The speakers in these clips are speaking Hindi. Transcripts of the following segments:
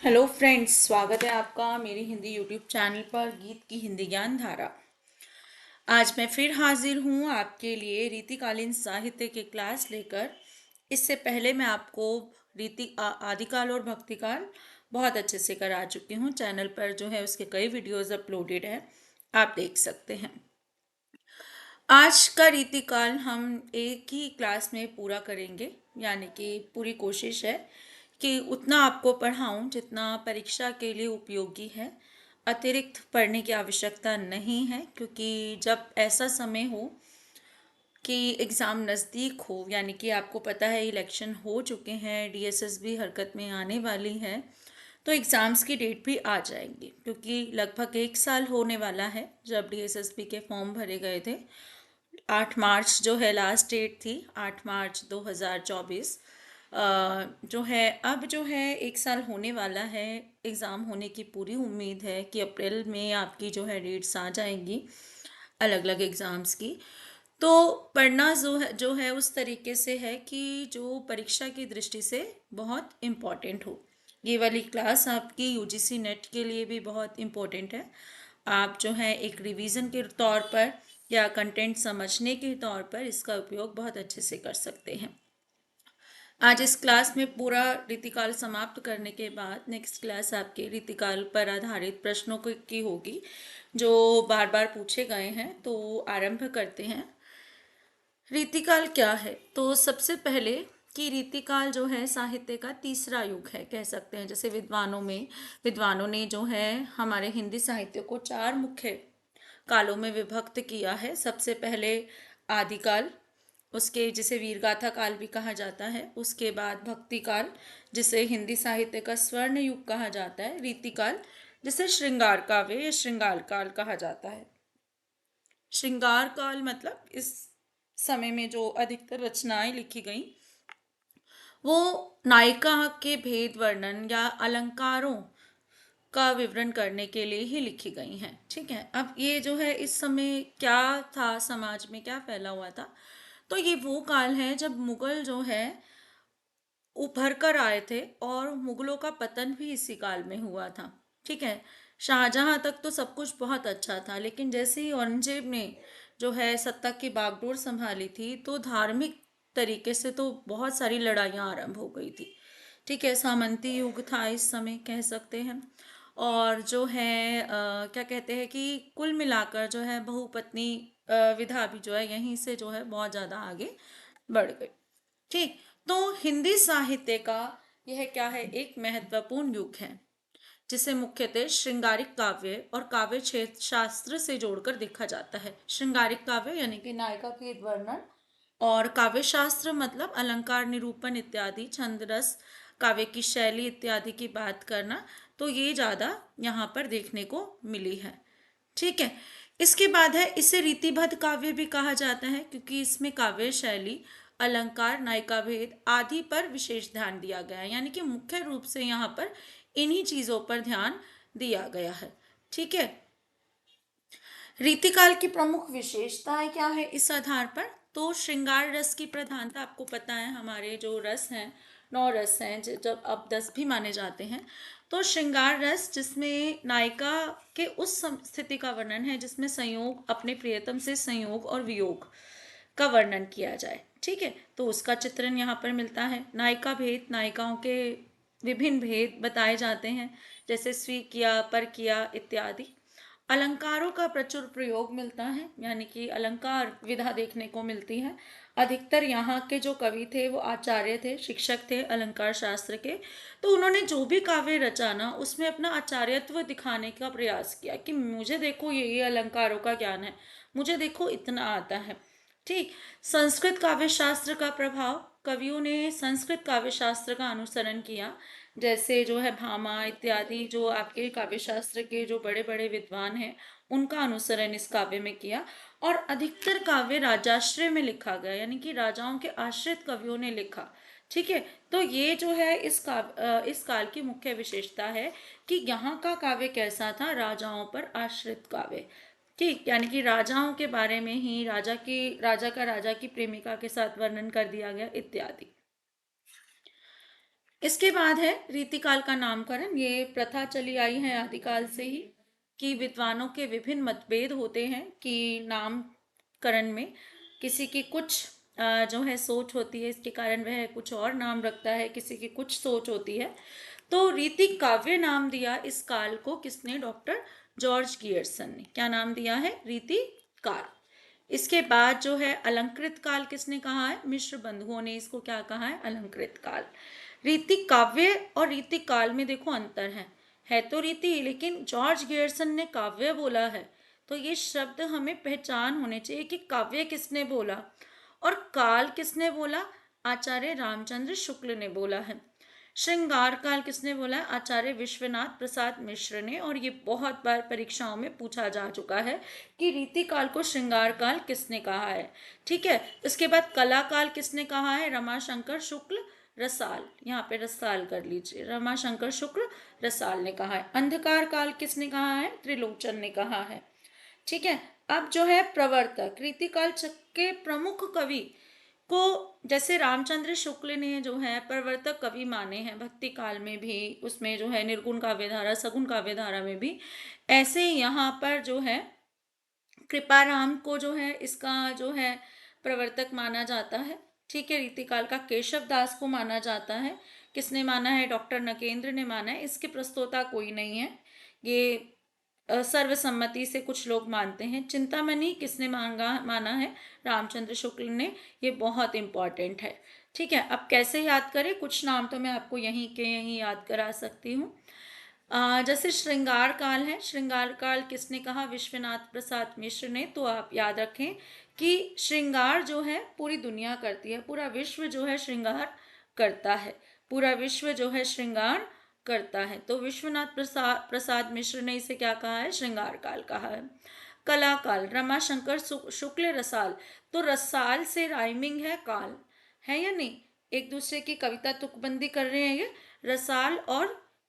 हेलो फ्रेंड्स, स्वागत है आपका मेरी हिंदी यूट्यूब चैनल पर गीत की हिंदी ज्ञान धारा। आज मैं फिर हाजिर हूँ आपके लिए रीतिकालीन साहित्य की क्लास लेकर। इससे पहले मैं आपको आदिकाल और भक्तिकाल बहुत अच्छे से करा चुकी हूँ। चैनल पर जो है उसके कई वीडियोस अपलोडेड हैं, आप देख सकते हैं। आज का रीतिकाल हम एक ही क्लास में पूरा करेंगे, यानी कि पूरी कोशिश है कि उतना आपको पढ़ाऊं जितना परीक्षा के लिए उपयोगी है। अतिरिक्त पढ़ने की आवश्यकता नहीं है, क्योंकि जब ऐसा समय हो कि एग्ज़ाम नज़दीक हो, यानी कि आपको पता है इलेक्शन हो चुके हैं, डीएसएस भी हरकत में आने वाली है, तो एग्ज़ाम्स की डेट भी आ जाएंगी। क्योंकि लगभग एक साल होने वाला है जब डीएसएसबी के फॉर्म भरे गए थे। 8 मार्च जो है लास्ट डेट थी, 8 मार्च 2024। जो है अब जो है एक साल होने वाला है, एग्ज़ाम होने की पूरी उम्मीद है कि अप्रैल में आपकी जो है डेट्स आ जाएंगी अलग अलग एग्ज़ाम्स की। तो पढ़ना जो है उस तरीके से है कि जो परीक्षा की दृष्टि से बहुत इम्पॉर्टेंट हो। ये वाली क्लास आपकी यूजीसी नेट के लिए भी बहुत इम्पोर्टेंट है। आप जो है एक रिवीजन के तौर पर या कंटेंट समझने के तौर पर इसका उपयोग बहुत अच्छे से कर सकते हैं। आज इस क्लास में पूरा रीतिकाल समाप्त करने के बाद नेक्स्ट क्लास आपके रीतिकाल पर आधारित प्रश्नों की होगी, जो बार बार पूछे गए हैं। तो आरंभ करते हैं। रीतिकाल क्या है? तो सबसे पहले कि रीतिकाल जो है साहित्य का तीसरा युग है, कह सकते हैं। जैसे विद्वानों ने जो है हमारे हिंदी साहित्य को चार मुख्य कालों में विभक्त किया है। सबसे पहले आदिकाल, उसके जिसे वीरगाथा काल भी कहा जाता है। उसके बाद भक्ति काल, जिसे हिंदी साहित्य का स्वर्ण युग कहा जाता है। रीतिकाल, जिसे श्रृंगार काव्य या श्रृंगार काल कहा जाता है। श्रृंगार काल मतलब इस समय में जो अधिकतर रचनाएं लिखी गई वो नायिका के भेद वर्णन या अलंकारों का विवरण करने के लिए ही लिखी गई हैं। ठीक है, अब ये जो है इस समय क्या था, समाज में क्या फैला हुआ था, तो ये वो काल है जब मुगल जो है उभर कर आए थे, और मुगलों का पतन भी इसी काल में हुआ था। ठीक है, शाहजहां तक तो सब कुछ बहुत अच्छा था, लेकिन जैसे ही औरंगजेब ने जो है सत्ता की बागडोर संभाली थी, तो धार्मिक तरीके से तो बहुत सारी लड़ाइयाँ आरंभ हो गई थी। ठीक है, सामंती युग था इस समय, कह सकते हैं। और जो है क्या कहते हैं कि कुल मिलाकर जो है बहुपत्नी विधा भी जो है यहीं से जो है बहुत ज़्यादा आगे बढ़ गई। ठीक, तो हिंदी साहित्य का यह क्या है, एक महत्वपूर्ण युग है, जिसे मुख्यतः श्रृंगारिक काव्य और काव्य क्षेत्र शास्त्र से जोड़कर देखा जाता है। श्रृंगारिक काव्य यानी कि नायिका के वर्णन, और काव्य शास्त्र मतलब अलंकार, निरूपण इत्यादि, छंद रस, काव्य की शैली इत्यादि की बात करना। तो ये ज़्यादा यहाँ पर देखने को मिली है। ठीक है, इसके बाद है, इसे रीतिबद्ध काव्य भी कहा जाता है, क्योंकि इसमें काव्य शैली, अलंकार, नायिका भेद आदि पर विशेष ध्यान दिया गया है। यानी कि मुख्य रूप से यहाँ पर इन्हीं चीजों पर ध्यान दिया गया है। ठीक है, रीतिकाल की प्रमुख विशेषताएं क्या है इस आधार पर? तो श्रृंगार रस की प्रधानता, आपको पता है हमारे जो रस हैं, 9 रस हैं, जब अब 10 भी माने जाते हैं। तो श्रृंगार रस, जिसमें नायिका के उस स्थिति का वर्णन है जिसमें संयोग, अपने प्रियतम से संयोग और वियोग का वर्णन किया जाए। ठीक है, तो उसका चित्रण यहाँ पर मिलता है। नायिका भेद, नायिकाओं के विभिन्न भेद बताए जाते हैं, जैसे स्वी किया, पर किया इत्यादि। अलंकारों का प्रचुर प्रयोग मिलता है, यानी कि अलंकार विधा देखने को मिलती है। अधिकतर यहाँ के जो कवि थे वो आचार्य थे, शिक्षक थे अलंकार शास्त्र के। तो उन्होंने जो भी काव्य रचा ना, उसमें अपना आचार्यत्व दिखाने का प्रयास किया कि मुझे देखो ये अलंकारों का ज्ञान है, मुझे देखो इतना आता है। ठीक, संस्कृत काव्य शास्त्र का प्रभाव, कवियों ने संस्कृत काव्य शास्त्र का अनुसरण किया। जैसे जो है भामा इत्यादि, जो आपके काव्य शास्त्र के जो बड़े बड़े विद्वान हैं, उनका अनुसरण इस काव्य में किया। और अधिकतर काव्य राजाश्रय में लिखा गया, यानी कि राजाओं के आश्रित कवियों ने लिखा। ठीक है, तो ये जो है इस काल की मुख्य विशेषता है कि यहाँ का काव्य कैसा था, राजाओं पर आश्रित काव्य। ठीक, यानी कि राजाओं के बारे में ही, राजा की प्रेमिका के साथ वर्णन कर दिया गया इत्यादि। इसके बाद है रीतिकाल का नामकरण। ये प्रथा चली आई है आदिकाल से ही कि विद्वानों के विभिन्न मतभेद होते हैं कि नामकरण में किसी की कुछ जो है सोच होती है, इसके कारण वह कुछ और नाम रखता है, किसी की कुछ सोच होती है। तो रीति काव्य नाम दिया इस काल को किसने? डॉक्टर जॉर्ज गियर्सन ने। क्या नाम दिया है? रीति काल। इसके बाद जो है अलंकृत काल किसने कहा है? मिश्र बंधुओं ने इसको क्या कहा है? अलंकृत काल। रीति काव्य और रीति काल में देखो अंतर है तो रीति, लेकिन जॉर्ज गियर्सन ने काव्य बोला है, तो ये शब्द हमें पहचान होने चाहिए कि काव्य किसने बोला और काल किसने बोला? आचार्य रामचंद्र शुक्ल ने बोला है। श्रृंगार काल किसने बोला है? आचार्य विश्वनाथ प्रसाद मिश्र ने। और ये बहुत बार परीक्षाओं में पूछा जा चुका है कि रीति काल को श्रृंगार काल किसने कहा है। ठीक है। इसके बाद कला काल किसने कहा है? रमाशंकर शुक्ल रसाल। यहाँ पे रसाल कर लीजिए, रमाशंकर शुक्ल रसाल ने कहा है। अंधकार काल किसने कहा है? त्रिलोचन ने कहा है। ठीक है। अब जो है प्रवर्तक, रीतिकाल के प्रमुख कवि को जैसे रामचंद्र शुक्ल ने जो है प्रवर्तक कवि माने हैं भक्ति काल में भी, उसमें जो है निर्गुण काव्यधारा, सगुण काव्यधारा में भी, ऐसे यहाँ पर जो है कृपाराम को जो है इसका जो है प्रवर्तक माना जाता है। ठीक है। रीतिकाल का केशव दास को माना जाता है। किसने माना है? डॉक्टर नकेंद्र ने माना है। इसके प्रस्तोता कोई नहीं है, ये सर्वसम्मति से कुछ लोग मानते हैं। चिंतामणि किसने माना है? रामचंद्र शुक्ल ने। ये बहुत इंपॉर्टेंट है। ठीक है। अब कैसे याद करें? कुछ नाम तो मैं आपको यहीं के यहीं याद करा सकती हूँ। जैसे श्रृंगार काल है, श्रृंगार काल किसने कहा? विश्वनाथ प्रसाद मिश्र ने। तो आप याद रखें कि श्रृंगार जो है पूरी दुनिया करती है, पूरा विश्व जो है श्रृंगार करता है, पूरा विश्व जो है श्रृंगार करता है। तो विश्वनाथ प्रसाद मिश्र ने इसे क्या कहा है? श्रृंगार काल कहा है। कला काल, रमाशंकर शुक्ल रसाल। तो रसाल से राइमिंग है काल, है या नहीं? एक दूसरे की कविता तुकबंदी कर रहे हैं ये, रसाल और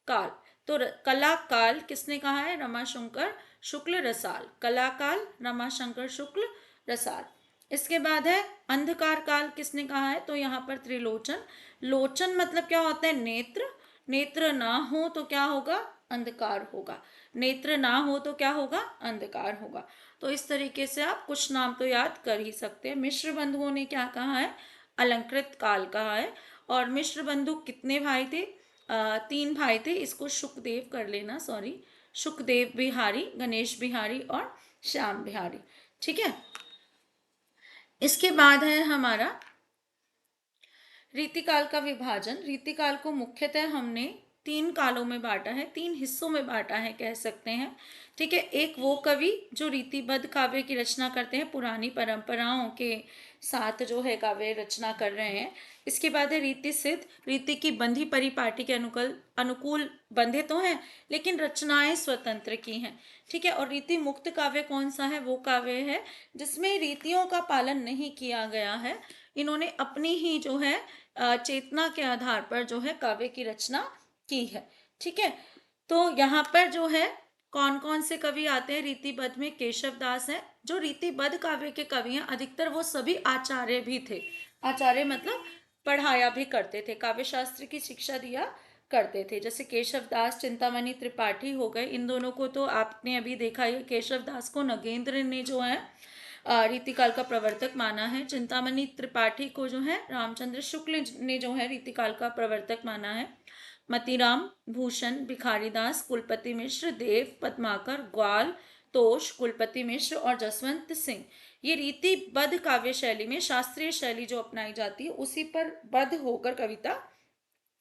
काल। तो कला काल किसने कहा है? रमाशंकर शुक्ल रसाल। कला काल रमाशंकर शुक्ल रसाल। इसके बाद है अंधकार काल किसने कहा है? तो यहाँ पर त्रिलोचन। लोचन मतलब क्या होता है? नेत्र। नेत्र ना हो तो क्या होगा? अंधकार होगा। नेत्र ना हो तो क्या होगा? अंधकार होगा। तो इस तरीके से आप कुछ नाम तो याद कर ही सकते हैं। मिश्र बंधुओं ने क्या कहा है? अलंकृत काल कहा है। और मिश्र बंधु कितने भाई थे? 3 भाई थे। इसको शुकदेव कर लेना, सॉरी, शुकदेव बिहारी, गणेश बिहारी और श्याम बिहारी। ठीक है। इसके बाद है हमारा रीतिकाल का विभाजन। रीतिकाल को मुख्यतः हमने 3 कालों में बांटा है, 3 हिस्सों में बांटा है कह सकते हैं। ठीक है। एक वो कवि जो रीतिबद्ध काव्य की रचना करते हैं, पुरानी परंपराओं के साथ जो है काव्य रचना कर रहे हैं। इसके बाद है रीति सिद्ध, रीति की बंधी परिपाटी के अनुकूल बंधे तो हैं लेकिन रचनाएं स्वतंत्र की हैं। ठीक है। और रीति मुक्त काव्य कौन सा है? वो काव्य है जिसमें रीतियों का पालन नहीं किया गया है। इन्होंने अपनी ही जो है चेतना के आधार पर जो है काव्य की रचना की है। ठीक है। तो यहाँ पर जो है कौन कौन से कवि आते हैं रीतिबद्ध में? केशव दास है। जो रीतिबद्ध काव्य के कवि हैं अधिकतर वो सभी आचार्य भी थे। आचार्य मतलब पढ़ाया भी करते थे, काव्य शास्त्र की शिक्षा दिया करते थे। जैसे केशव दास, चिंतामणि त्रिपाठी हो गए। इन दोनों को तो आपने अभी देखा ही, केशव दास को नगेंद्र ने जो है रीतिकाल का प्रवर्तक माना है। चिंतामणि त्रिपाठी को जो है रामचंद्र शुक्ल ने जो है रीतिकाल का प्रवर्तक माना है। मतीराम भूषण, भिखारीदास, कुलपति मिश्र, देव पद्माकर, ग्वाल, तोष, कुलपति मिश्र और जसवंत सिंह, ये रीतिबद्ध काव्य शैली में शास्त्रीय शैली जो अपनाई जाती है उसी पर बद्ध होकर कविता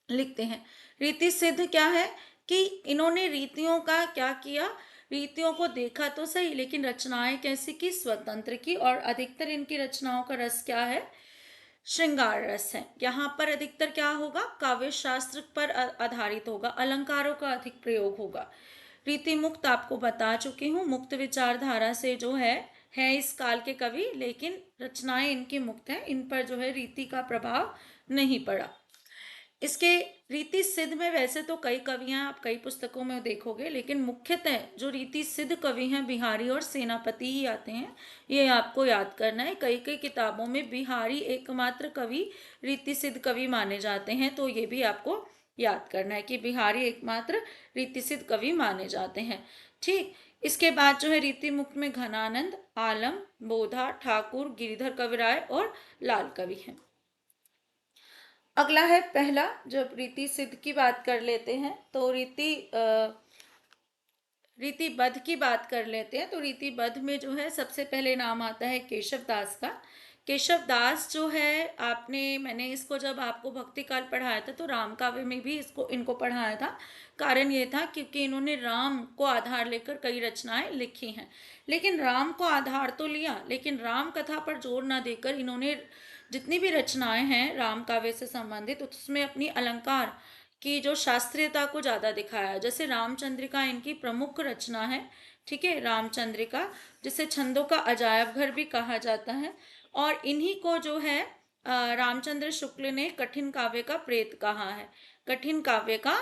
लिखते हैं। रीति सिद्ध क्या है कि इन्होंने रीतियों का क्या किया? रीतियों को देखा तो सही लेकिन रचनाएं कैसी की? स्वतंत्र की। और अधिकतर इनकी रचनाओं का रस क्या है? श्रृंगार रस है। यहाँ पर अधिकतर क्या होगा? काव्य शास्त्र पर आधारित होगा, अलंकारों का अधिक प्रयोग होगा। रीति मुक्त आपको बता चुकी हूँ, मुक्त विचारधारा से जो है इस काल के कवि, लेकिन रचनाएं इनकी मुक्त हैं, इन पर जो है रीति का प्रभाव नहीं पड़ा। इसके रीति सिद्ध में वैसे तो कई कवियां आप कई पुस्तकों में देखोगे, लेकिन मुख्यतः जो रीति सिद्ध कवि हैं बिहारी और सेनापति ही आते हैं। ये आपको याद करना है। कई कई किताबों में बिहारी एकमात्र कवि रीति सिद्ध कवि माने जाते हैं, तो ये भी आपको याद करना है कि बिहारी एकमात्र रीतिसिद्ध कवि माने जाते हैं। ठीक, इसके बाद जो है रीति मुक्त में घनानंद, आलम, बोधा, ठाकुर, गिरिधर कविराय और लाल कवि हैं। अगला है पहला, जब रीति सिद्ध की बात कर लेते हैं तो रीतिबद्ध की बात कर लेते हैं। तो रीतिबद्ध में जो है सबसे पहले नाम आता है केशव दास का। केशव दास जो है, मैंने इसको जब आपको भक्ति काल पढ़ाया था तो राम काव्य में भी इनको पढ़ाया था। कारण ये था क्योंकि इन्होंने राम को आधार लेकर कई रचनाएं लिखी हैं। लेकिन राम को आधार तो लिया, लेकिन राम कथा पर जोर ना देकर इन्होंने जितनी भी रचनाएं हैं राम काव्य से संबंधित, उसमें अपनी अलंकार की जो शास्त्रीयता को ज़्यादा दिखाया। जैसे रामचंद्रिका इनकी प्रमुख रचना है, ठीक है, रामचंद्रिका, जिसे छंदों का अजायब घर भी कहा जाता है। और इन्हीं को जो है रामचंद्र शुक्ल ने कठिन काव्य का प्रेत कहा है। कठिन काव्य का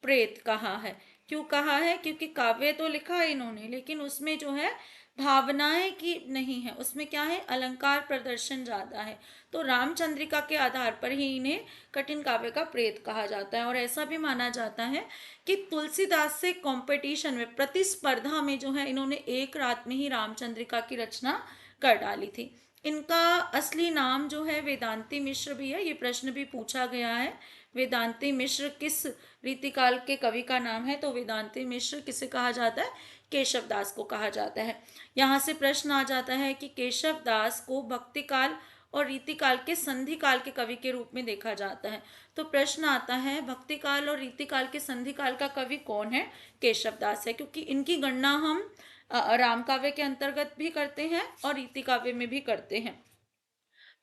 प्रेत कहा है। क्यों कहा है? क्योंकि काव्य तो लिखा है इन्होंने, लेकिन उसमें जो है भावनाएं की नहीं है, उसमें क्या है, अलंकार प्रदर्शन ज्यादा है। तो रामचंद्रिका के आधार पर ही इन्हें कठिन काव्य का प्रेत कहा जाता है। और ऐसा भी माना जाता है कि तुलसीदास से कंपटीशन में, प्रतिस्पर्धा में जो है इन्होंने एक रात में ही रामचंद्रिका की रचना कर डाली थी। इनका असली नाम जो है वेदांती मिश्र भी है। ये प्रश्न भी पूछा गया है, वेदांती मिश्र किस रीतिकाल के कवि का नाम है? तो वेदांती मिश्र किसे कहा जाता है? केशव दास को कहा जाता है। यहाँ से प्रश्न आ जाता है कि केशव दास को भक्ति काल और रीतिकाल के संधि काल के कवि के रूप में देखा जाता है। तो प्रश्न आता है भक्ति काल और रीतिकाल के संधि काल का कवि कौन है? केशव दास है, क्योंकि इनकी गणना हम राम काव्य के अंतर्गत भी करते हैं और रीति काव्य में भी करते हैं।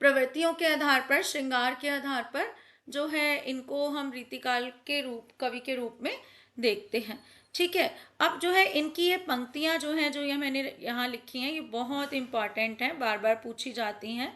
प्रवृत्तियों के आधार पर, श्रृंगार के आधार पर जो है इनको हम रीतिकाल के रूप, कवि के रूप में देखते हैं। ठीक है, अब जो है इनकी ये पंक्तियां जो हैं, जो ये मैंने यहाँ लिखी हैं, ये बहुत इंपॉर्टेंट हैं, बार बार पूछी जाती हैं।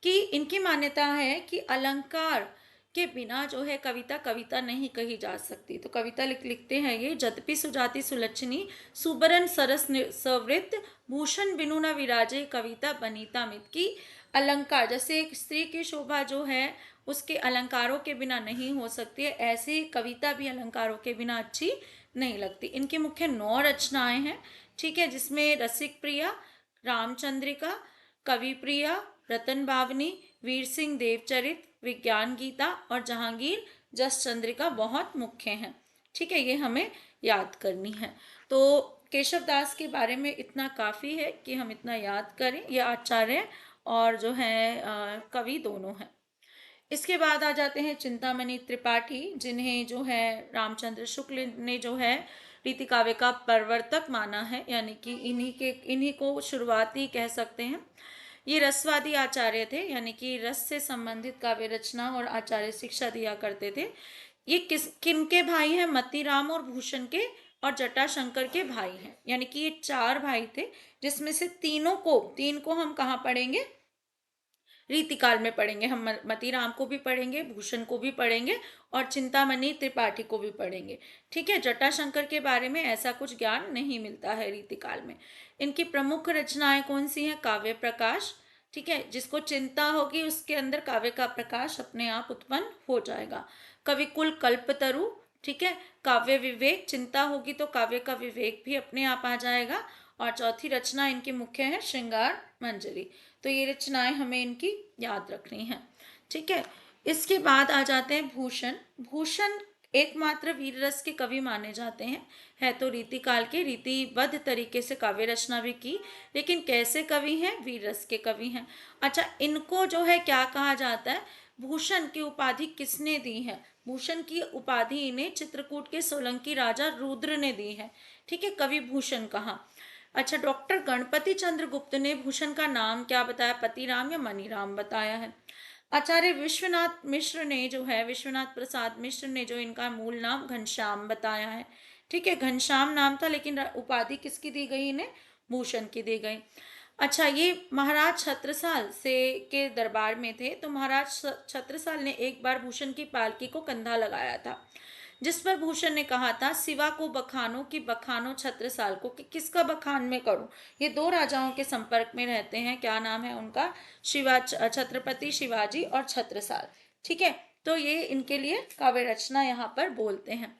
कि इनकी मान्यता है कि अलंकार के बिना जो है कविता कविता नहीं कही जा सकती। तो कविता लिखते हैं ये, जद्यपि सुजाति सुलक्षणी सुबरन सरस सवृत भूषण बिनु न विराजे कविता बनीता मित। की अलंकार, जैसे एक स्त्री की शोभा जो है उसके अलंकारों के बिना नहीं हो सकती है, ऐसे ही कविता भी अलंकारों के बिना अच्छी नहीं लगती। इनकी मुख्य 9 रचनाएं हैं, ठीक है, जिसमें रसिक प्रिया, रामचंद्रिका, कवि प्रिया, रतन भावनी, वीर सिंह देवचरित, विज्ञान गीता और जहांगीर जस चंद्रिका बहुत मुख्य हैं। ठीक है, ये हमें याद करनी है। तो केशव दास के बारे में इतना काफ़ी है कि हम इतना याद करें। ये आचार्य और जो है कवि दोनों हैं। इसके बाद आ जाते हैं चिंतामणि त्रिपाठी, जिन्हें जो है रामचंद्र शुक्ल ने जो है रीति काव्य का प्रवर्तक माना है, यानी कि इन्हीं को शुरुआती कह सकते हैं। ये रसवादी आचार्य थे, यानी कि रस से संबंधित काव्य रचना और आचार्य शिक्षा दिया करते थे। ये किन के भाई हैं? मतीराम और भूषण के और जटाशंकर के भाई हैं। यानी कि ये 4 भाई थे, जिसमें से तीन को हम कहाँ पढ़ेंगे? रीतिकाल में पढ़ेंगे। हम मतीराम को भी पढ़ेंगे, भूषण को भी पढ़ेंगे और चिंतामणि त्रिपाठी को भी पढ़ेंगे। ठीक है, जटाशंकर के बारे में ऐसा कुछ ज्ञान नहीं मिलता है रीतिकाल में। इनकी प्रमुख रचनाएं कौन सी हैं? काव्य प्रकाश, ठीक है, जिसको चिंता होगी उसके अंदर काव्य का प्रकाश अपने आप उत्पन्न हो जाएगा। कविकुल कल्पतरु, ठीक है, काव्य विवेक, चिंता होगी तो काव्य का विवेक भी अपने आप आ जाएगा। और चौथी रचना इनकी मुख्य है श्रृंगार मंजरी। तो ये रचनाएं हमें इनकी याद रखनी है। ठीक है, इसके बाद आ जाते हैं भूषण। भूषण एकमात्र वीर रस के कवि माने जाते हैं। है तो रीतिकाल के, रीतिबद्ध तरीके से काव्य रचना भी की, लेकिन कैसे कवि हैं? वीर रस के कवि हैं। अच्छा, इनको जो है क्या कहा जाता है? भूषण की उपाधि किसने दी है? भूषण की उपाधि इन्हें चित्रकूट के सोलंकी राजा रुद्र ने दी है। ठीक है, कवि भूषण कहा। अच्छा, डॉक्टर गणपति चंद्र गुप्त ने भूषण का नाम क्या बताया? पतिराम या मनीराम बताया है। आचार्य विश्वनाथ मिश्र ने जो है, विश्वनाथ प्रसाद मिश्र ने जो इनका मूल नाम घनश्याम बताया है। ठीक है, घनश्याम नाम था, लेकिन उपाधि किसकी दी गई इन्हें? भूषण की दी गई। अच्छा, ये महाराज छत्रसाल से के दरबार में थे, तो महाराज छत्रसाल ने एक बार भूषण की पालकी को कंधा लगाया था, जिस पर भूषण ने कहा था, सिवा को बखानो कि बखानो छत्रसाल को, कि किसका बखान में करूं। ये 2 राजाओं के संपर्क में रहते हैं, क्या नाम है उनका? छत्रपति शिवाजी और छत्रसाल। ठीक है, तो ये इनके लिए काव्य रचना यहाँ पर बोलते हैं।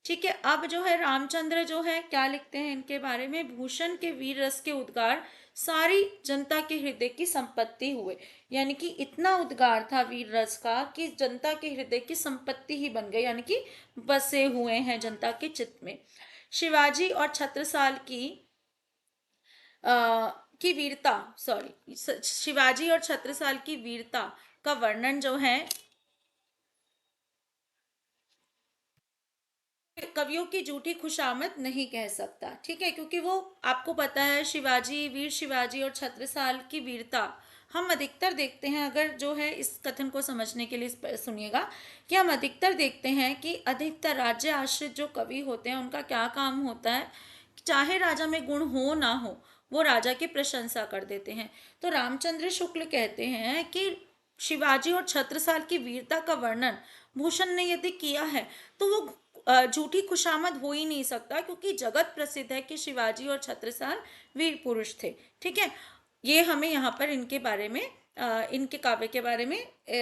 ठीक है, अब जो है रामचंद्र जो है क्या लिखते हैं इनके बारे में, भूषण के वीर रस के उद्गार सारी जनता के हृदय की संपत्ति हुए। यानी कि इतना उद्गार था वीर रस का कि जनता के हृदय की संपत्ति ही बन गई, यानी कि बसे हुए हैं जनता के चित्त में। शिवाजी और छत्रसाल की वीरता, सॉरी, शिवाजी और छत्रसाल की वीरता का वर्णन जो है कवियों की झूठी खुशामद नहीं कह सकता। ठीक है, क्योंकि वो आपको पता है शिवाजी, वीर शिवाजी और छत्रसाल की वीरता हम अधिकतर देखते हैं, अगर जो है इस कथन को समझने के लिए सुनिएगा, कि हम अधिकतर देखते हैं कि अधिकतर राज्य आश्रित जो कवि होते हैं उनका क्या काम होता है, चाहे राजा में गुण हो ना हो वो राजा की प्रशंसा कर देते हैं। तो रामचंद्र शुक्ल कहते हैं कि शिवाजी और छत्रसाल की वीरता का वर्णन भूषण ने यदि किया है तो वो झूठी खुशामद हो ही नहीं सकता, क्योंकि जगत प्रसिद्ध है कि शिवाजी और छत्रसाल वीर पुरुष थे। ठीक है, ये हमें यहाँ पर इनके बारे में इनके काव्य के बारे में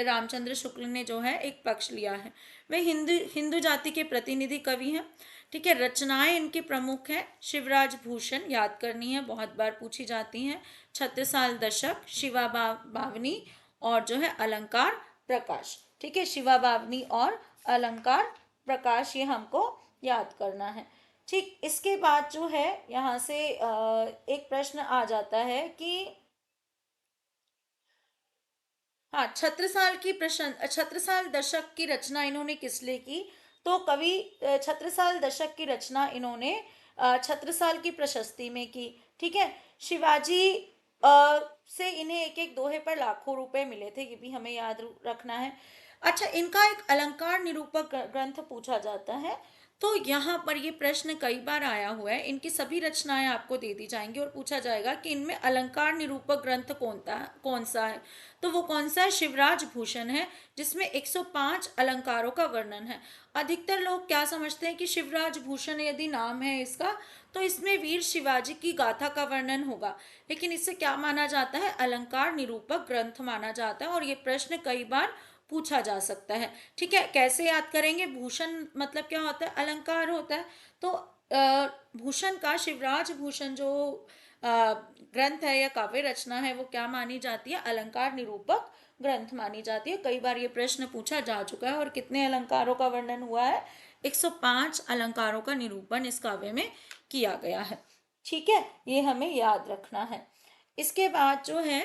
रामचंद्र शुक्ल ने जो है एक पक्ष लिया है। वे हिंदू हिंदू जाति के प्रतिनिधि कवि हैं। ठीक है, रचनाएं इनकी प्रमुख हैं, शिवराज भूषण याद करनी है, बहुत बार पूछी जाती हैं, छत्रसाल दशक, शिवा बावनी और जो है अलंकार प्रकाश। ठीक है, शिवा बावनी और अलंकार प्रकाश, ये हमको याद करना है। ठीक, इसके बाद जो है यहाँ से एक प्रश्न आ जाता है कि हाँ, छत्रसाल दशक की रचना इन्होंने किस लिए की, तो कवि छत्रसाल दशक की रचना इन्होंने छत्रसाल की प्रशस्ति में की। ठीक है, शिवाजी से इन्हें एक एक दोहे पर लाखों रुपए मिले थे, ये भी हमें याद रखना है। अच्छा, इनका एक अलंकार निरूपक ग्रंथ पूछा जाता है। तो यहाँ पर ये प्रश्न कई बार आया हुआ है, इनकी सभी रचनाएं आपको दे दी जाएंगी और पूछा जाएगा कि इनमें अलंकार निरूपक ग्रंथ कौन सा है। तो वो कौन सा है, शिवराज भूषण है, जिसमें 105 अलंकारों का वर्णन है। अधिकतर लोग क्या समझते हैं कि शिवराज भूषण यदि नाम है इसका तो इसमें वीर शिवाजी की गाथा का वर्णन होगा, लेकिन इसे क्या माना जाता है, अलंकार निरूपक ग्रंथ माना जाता है, और ये प्रश्न कई बार पूछा जा सकता है। ठीक है, कैसे याद करेंगे, भूषण मतलब क्या होता है, अलंकार होता है। तो भूषण का, शिवराज भूषण जो ग्रंथ है या काव्य रचना है वो क्या मानी जाती है, अलंकार निरूपक ग्रंथ मानी जाती है। कई बार ये प्रश्न पूछा जा चुका है। और कितने अलंकारों का वर्णन हुआ है, 105 अलंकारों का निरूपण इस काव्य में किया गया है। ठीक है, ये हमें याद रखना है। इसके बाद जो है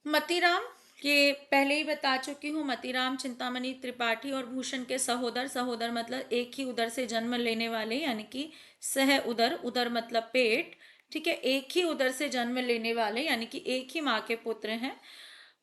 मतीराम, ये पहले ही बता चुकी हूँ, मतीराम चिंतामणि त्रिपाठी और भूषण के सहोदर, सहोदर मतलब एक ही उदर से जन्म लेने वाले, यानी कि सह उदर, उदर मतलब पेट। ठीक है, एक ही उदर से जन्म लेने वाले यानी कि एक ही माँ के पुत्र हैं।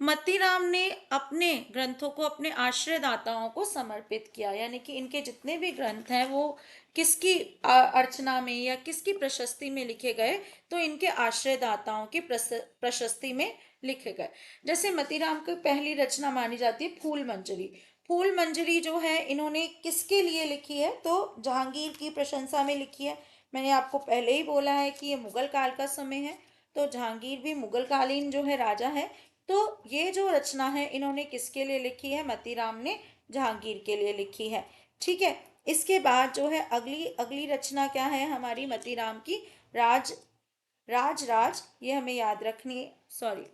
मतीराम ने अपने ग्रंथों को अपने आश्रयदाताओं को समर्पित किया, यानी कि इनके जितने भी ग्रंथ हैं वो किसकी अर्चना में या किसकी प्रशस्ति में लिखे गए, तो इनके आश्रयदाताओं की प्रशस्ति में लिखे गए। जैसे मतीराम की पहली रचना मानी जाती है फूल मंजरी। फूल मंजरी जो है इन्होंने किसके लिए लिखी है, तो जहांगीर की प्रशंसा में लिखी है। मैंने आपको पहले ही बोला है कि ये मुगल काल का समय है, तो जहांगीर भी मुगल कालीन जो है राजा है। तो ये जो रचना है इन्होंने किसके लिए लिखी है, मतीराम ने जहांगीर के लिए लिखी है। ठीक है, इसके बाद जो है अगली अगली रचना क्या है हमारी मतीराम की, राज राज राज, ये हमें याद रखनी है, सॉरी,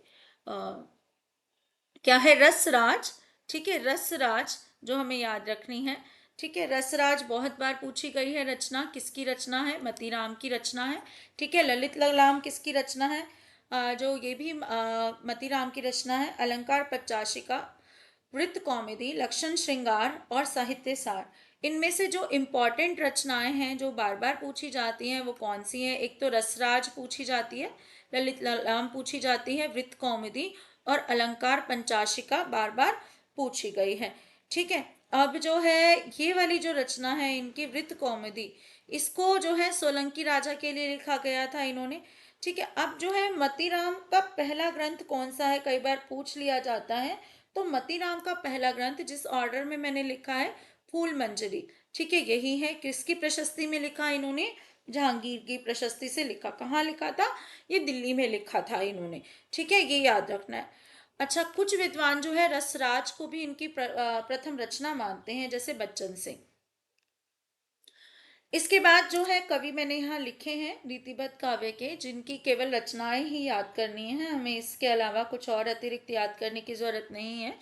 क्या है, रसराज। ठीक है, रसराज जो हमें याद रखनी है। ठीक है, रसराज बहुत बार पूछी गई है रचना, किसकी रचना है, मतीराम की रचना है। ठीक है, ललित ललाम किसकी रचना है, जो ये भी मतीराम की रचना है। अलंकार पचाशिका, वृत्त कौमुदी, लक्षण श्रृंगार और साहित्य सार, इनमें से जो इम्पॉर्टेंट रचनाएं हैं जो बार बार पूछी जाती हैं वो कौन सी हैं, एक तो रसराज पूछी जाती है, ललित ललाम पूछी जाती है, वृत्त कौमुदी और अलंकार पंचाशिका बार बार पूछी गई है। ठीक है, अब जो है ये वाली जो रचना है इनकी वृत्त कौमुदी, इसको जो है सोलंकी राजा के लिए लिखा गया था इन्होंने। ठीक है, अब जो है मतीराम का पहला ग्रंथ कौन सा है, कई बार पूछ लिया जाता है। तो मतीराम का पहला ग्रंथ जिस ऑर्डर में मैंने लिखा है, फूल मंजरी। ठीक है, यही है, किसकी प्रशस्ति में लिखा इन्होंने, जहांगीर की प्रशस्ति से लिखा। कहाँ लिखा था, ये दिल्ली में लिखा था इन्होंने। ठीक है, ये याद रखना है। अच्छा, कुछ विद्वान जो है रसराज को भी इनकी प्रथम रचना मानते हैं, जैसे बच्चन सिंह। इसके बाद जो है कवि मैंने यहाँ लिखे हैं रीतिबद्ध काव्य के, जिनकी केवल रचनाएं ही याद करनी है, हमें इसके अलावा कुछ और अतिरिक्त याद करने की जरूरत नहीं है।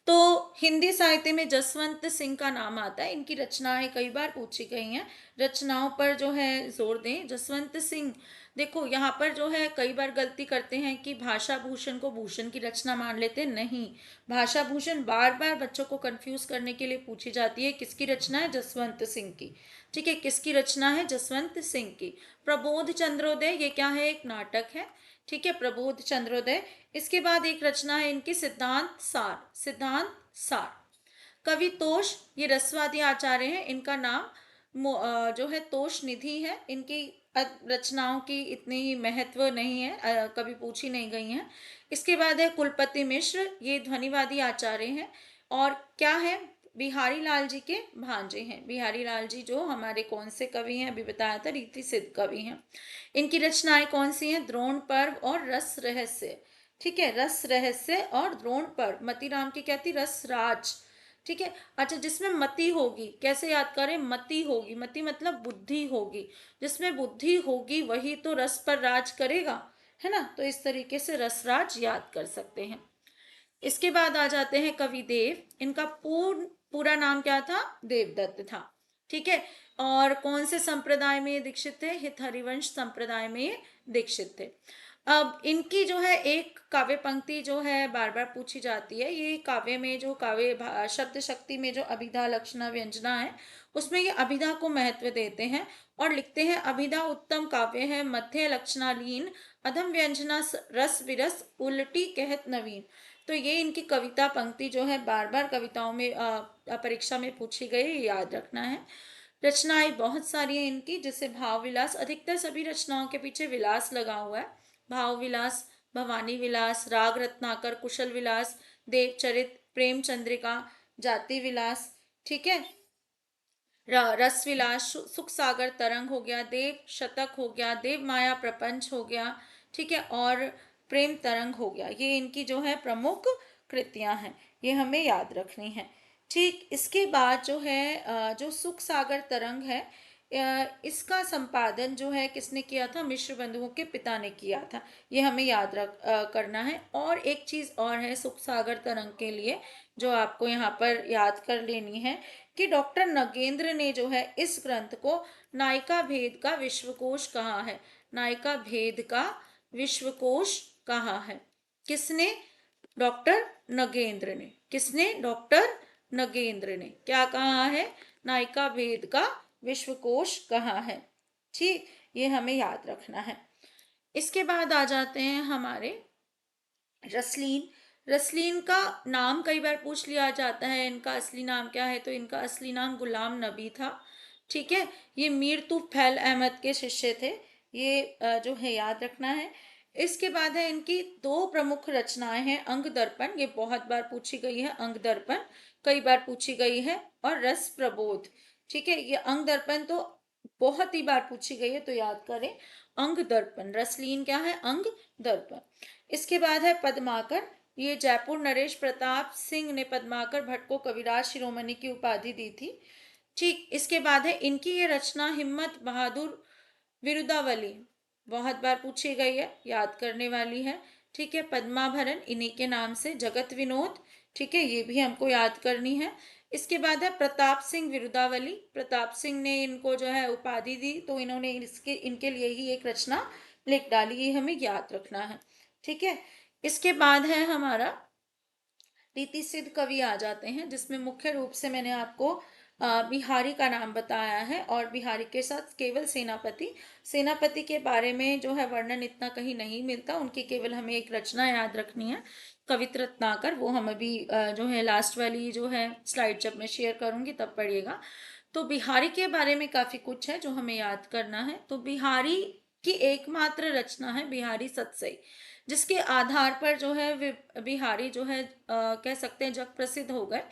तो हिंदी साहित्य में जसवंत सिंह का नाम आता है। इनकी रचनाएं कई बार पूछी गई हैं, रचनाओं पर जो है जोर दें। जसवंत सिंह, देखो यहाँ पर जो है कई बार गलती करते हैं कि भाषा भूषण को भूषण की रचना मान लेते हैं। नहीं, भाषा भूषण बार बार बच्चों को कंफ्यूज करने के लिए पूछी जाती है। किसकी रचना है? जसवंत सिंह की। ठीक है, किसकी रचना है? जसवंत सिंह की। प्रबोध चंद्रोदय, ये क्या है? एक नाटक है। ठीक है, प्रबोध चंद्रोदय। इसके बाद एक रचना है इनकी सिद्धांत सार। सिद्धांत सार। कवि तोष, ये रसवादी आचार्य हैं। इनका नाम जो है तोष निधि है। इनकी रचनाओं की इतनी महत्व नहीं है, कभी पूछी नहीं गई हैं। इसके बाद है कुलपति मिश्र, ये ध्वनिवादी आचार्य हैं। और क्या है? बिहारी लाल जी के भांजे हैं। बिहारी लाल जी जो हमारे कौन से कवि हैं? अभी बताया था, रीति सिद्ध कवि हैं। इनकी रचनाएं कौन सी हैं? द्रोण पर्व और रस रहस्य। ठीक है, रस रहस्य और द्रोण पर्व। मतीराम की क्या थी? रस राज। ठीक है। अच्छा, जिसमें मति होगी, कैसे याद करें? मति होगी, मति मतलब बुद्धि होगी। जिसमें बुद्धि होगी वही तो रस पर राज करेगा, है ना। तो इस तरीके से रसराज याद कर सकते हैं। इसके बाद आ जाते हैं कवि देव। इनका पूरा नाम क्या था? देवदत्त था। ठीक है। और कौन से संप्रदाय में दीक्षित थे? हित हरिवंश संप्रदाय में दीक्षित थे। अब इनकी जो है एक काव्य पंक्ति जो है बार बार पूछी जाती है। ये काव्य में जो काव्य शब्द शक्ति में जो अभिधा लक्षणा व्यंजना है, उसमें ये अभिधा को महत्व देते हैं और लिखते हैं, अभिधा उत्तम काव्य है, मध्य लक्षणालीन, अधम व्यंजना रस विरस, उल्टी कहत नवीन। तो ये इनकी कविता पंक्ति जो है बार बार कविताओं में परीक्षा में पूछी गई, याद रखना है। रचनाएं बहुत सारी हैं इनकी, जैसे भाव विलास। अधिकतर सभी रचनाओं के पीछे विलास लगा हुआ है। भाव विलास, भवानी विलास, राग रत्नाकर, कुशल विलास, देवचरित, प्रेम चंद्रिका, जाति विलास। ठीक है। रस विलास, सुख सागर तरंग हो गया, देव शतक हो गया, देव माया प्रपंच हो गया। ठीक है। और प्रेम तरंग हो गया। ये इनकी जो है प्रमुख कृतियां हैं, ये हमें याद रखनी है। ठीक। इसके बाद जो है जो सुख सागर तरंग है, इसका संपादन जो है किसने किया था? मिश्र बंधुओं के पिता ने किया था। ये हमें याद करना है। और एक चीज और है सुख सागर तरंग के लिए, जो आपको यहाँ पर याद कर लेनी है, कि डॉक्टर नगेंद्र ने जो है इस ग्रंथ को नायिका भेद का विश्वकोश कहा है। नायिका भेद का विश्वकोश कहा है। किसने? डॉक्टर नगेंद्र ने। किसने? डॉक्टर नगेंद्र ने क्या कहा है? नायिका भेद का विश्वकोश कहा है। ठीक, ये हमें याद रखना है। इसके बाद आ जाते हैं हमारे रसलीन। रसलीन का नाम कई बार पूछ लिया जाता है, इनका असली नाम क्या है? तो इनका असली नाम गुलाम नबी था। ठीक है। ये मीर तूफ फैल अहमद के शिष्य थे। ये जो है याद रखना है। इसके बाद है इनकी दो प्रमुख रचनाएं हैं, अंग दर्पण, ये बहुत बार पूछी गई है, अंग दर्पण कई बार पूछी गई है, और रस प्रबोध। ठीक है। ये अंग दर्पण तो बहुत ही बार पूछी गई है, तो याद करें अंग दर्पण। रसलीन क्या है? अंग दर्पण। इसके बाद है पद्माकर। ये जयपुर नरेश प्रताप सिंह ने पद्माकर भट्ट को कविराज शिरोमणि की उपाधि दी थी। ठीक। इसके बाद है इनकी ये रचना हिम्मत बहादुर विरुदावली, बहुत बार पूछी गई है, याद करने वाली है। ठीक है। पद्माभरण इन्हीं के नाम से, जगत विनोद। ठीक है, ये भी हमको याद करनी है। इसके बाद है प्रताप सिंह विरुदावली। प्रताप सिंह ने इनको जो है उपाधि दी, तो इन्होंने इनके लिए ही एक रचना लिख डाली, ये हमें याद रखना है। ठीक है। इसके बाद है हमारा रीति सिद्ध कवि आ जाते हैं, जिसमें मुख्य रूप से मैंने आपको बिहारी का नाम बताया है, और बिहारी के साथ केवल सेनापति। सेनापति के बारे में जो है वर्णन इतना कहीं नहीं मिलता, उनकी केवल हमें एक रचना याद रखनी है, कवित रत्नाकर। वो हम अभी जो है लास्ट वाली जो है स्लाइड जब मैं शेयर करूंगी तब पढ़िएगा। तो बिहारी के बारे में काफी कुछ है जो हमें याद करना है। तो बिहारी की एकमात्र रचना है बिहारी सतसई, जिसके आधार पर जो है बिहारी जो है कह सकते हैं जग प्रसिद्ध हो गए।